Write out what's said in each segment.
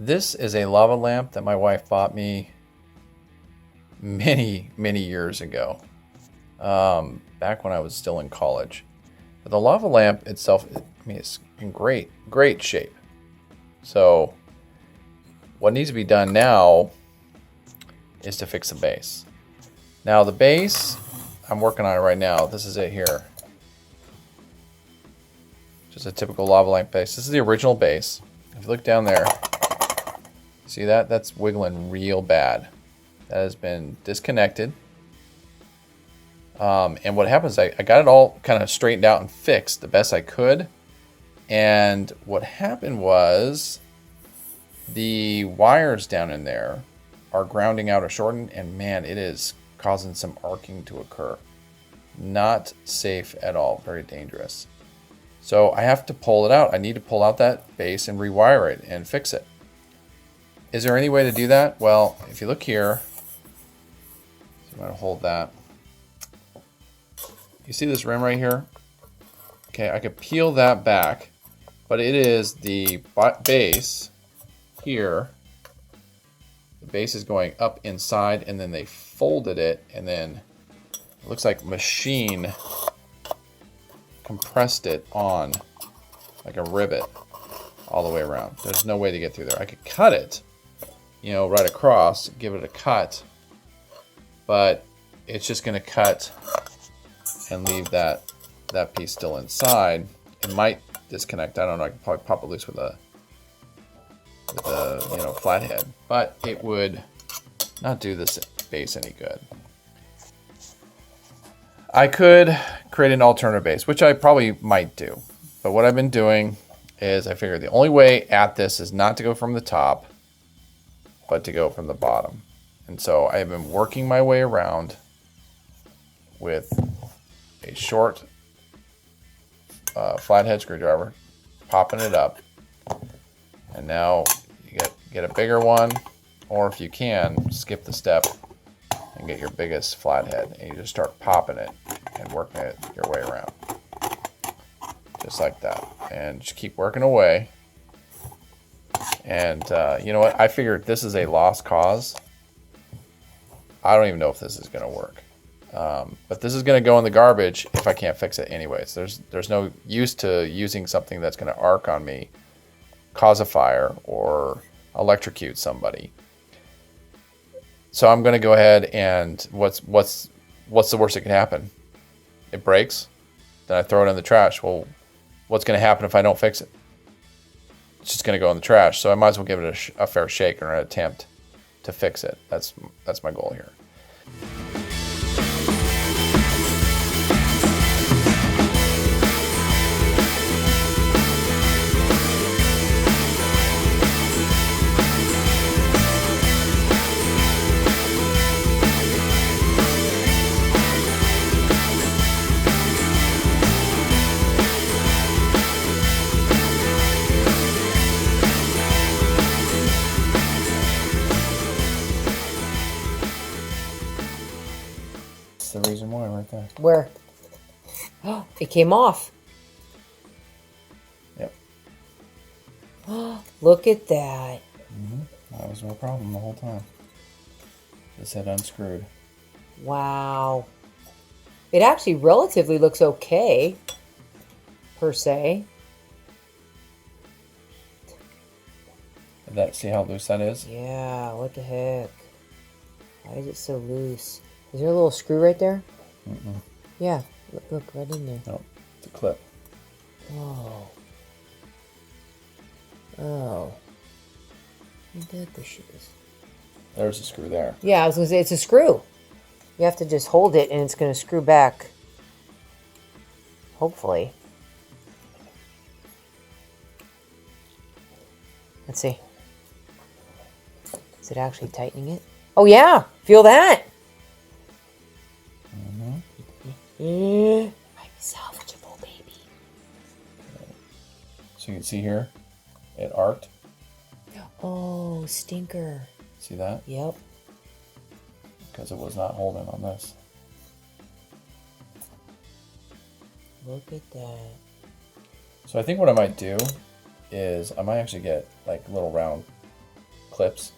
This is a lava lamp that my wife bought me many, many years ago, back when I was still in college. But the lava lamp itself, I mean, it's in great, great shape. So what needs to be done now is to fix the base. Now the base, I'm working on it right now. This is it here. Just a typical lava lamp base. This is the original base. If you look down there, see that? That's wiggling real bad. That has been disconnected. And what happens, I got it all kind of straightened out and fixed the best I could. And what happened was the wires down in there are grounding out or shortened, and man, it is causing some arcing to occur. Not safe at all, very dangerous. So I have to pull it out. I need to pull out that base and rewire it and fix it. Is there any way to do that? Well, if you look here, so I'm going to hold that. You see this rim right here? Okay, I could peel that back, but it is the base here. The base is going up inside, and then they folded it, and then it looks like machine compressed it on like a rivet all the way around. There's no way to get through there. I could cut it, you know, right across, give it a cut, but it's just going to cut and leave that piece still inside. It might disconnect. I don't know. I could probably pop it loose with a you know, flathead, but it would not do this base any good. I could create an alternative base, which I probably might do. But what I've been doing is I figured the only way at this is not to go from the top, but to go from the bottom. And so I have been working my way around with a short flathead screwdriver, popping it up. And now you get a bigger one, or if you can, skip the step and get your biggest flathead, and you just start popping it and working it your way around. Just like that. And just keep working away. And you know what? I figured this is a lost cause. I don't even know if this is going to work. But this is going to go in the garbage if I can't fix it anyways. There's no use to using something that's going to arc on me, cause a fire, or electrocute somebody. So I'm going to go ahead and what's the worst that can happen? It breaks, then I throw it in the trash. Well, what's going to happen if I don't fix it? It's just going to go in the trash. So I might as well give it a fair shake or an attempt to fix it. That's my goal here. The reason why right there. Where? Oh, it came off. Yep. Look at that. That was no problem the whole time. This had unscrewed. Wow. It actually relatively looks okay, per se. See how loose that is? Yeah, what the heck? Why is it so loose? Is there a little screw right there? Mm-mm. Yeah, look right in there. No, it's a clip. Oh. Oh. Ain't that the shiz? There's a screw there. Yeah, I was going to say, it's a screw. You have to just hold it and it's going to screw back. Hopefully. Let's see. Is it actually tightening it? Oh yeah, feel that. Might be salvageable, baby. So you can see here, it arced. Oh, stinker. See that? Yep. Because it was not holding on this. Look at that. So I think what I might do is I might actually get like little round clips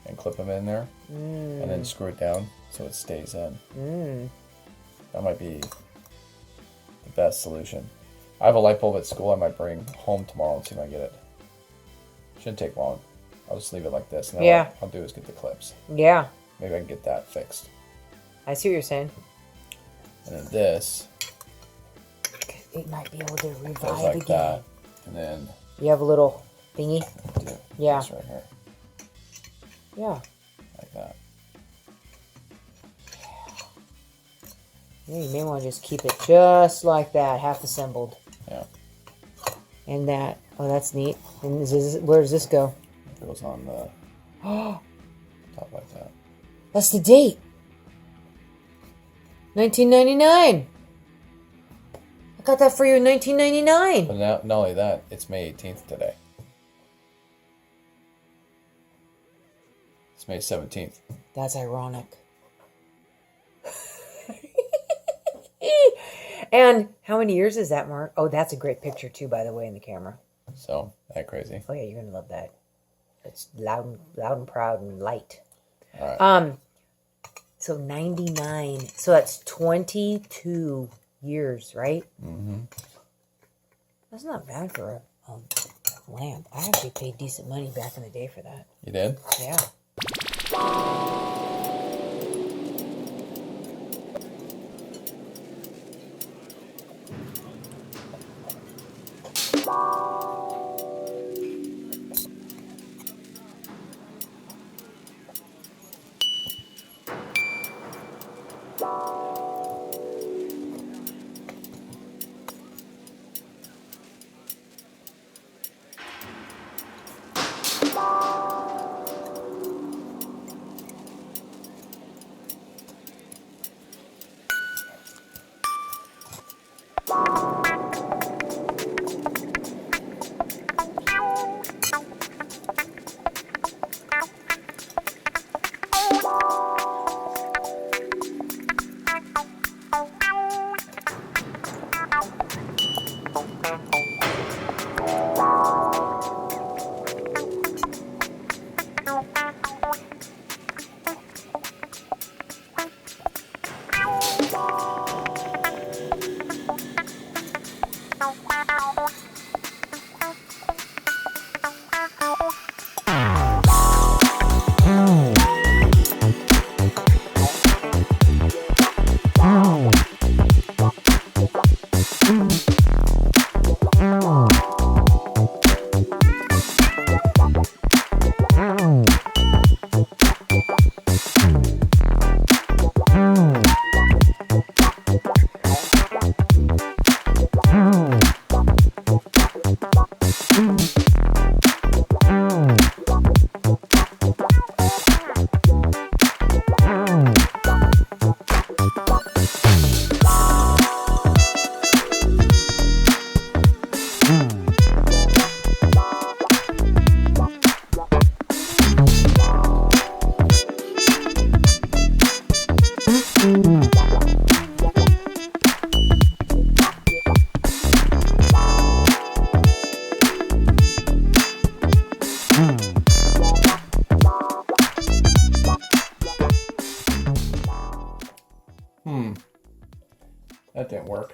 and clip them in there, and then screw it down so it stays in. That might be the best solution. I have a light bulb at school I might bring home tomorrow and see if I get it. Shouldn't take long. I'll just leave it like this, and then Yeah. all I'll do is get the clips. Yeah. Maybe I can get that fixed. I see what you're saying. And then this It might be able to goes revive like again. that, and then You have a little thingy? do Yeah. this right here, Yeah. like that. Yeah, you may want to just keep it just like that, half assembled. Yeah. And that, oh, that's neat. And where does this go? It goes on the Oh, top like that. that's the date. 1999. I got that for you in 1999. But now, not only that, it's May 18th today. It's May 17th. That's ironic. And how many years is that, Mark? Oh, that's a great picture too, by the way, in the camera. So, that crazy. Oh yeah, you're gonna love that. It's loud and proud and light. All right. So 99. So that's 22 years, right? Mm-hmm. That's not bad for a lamp. I actually paid decent money back in the day for that. You did? Yeah. That didn't work.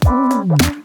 it.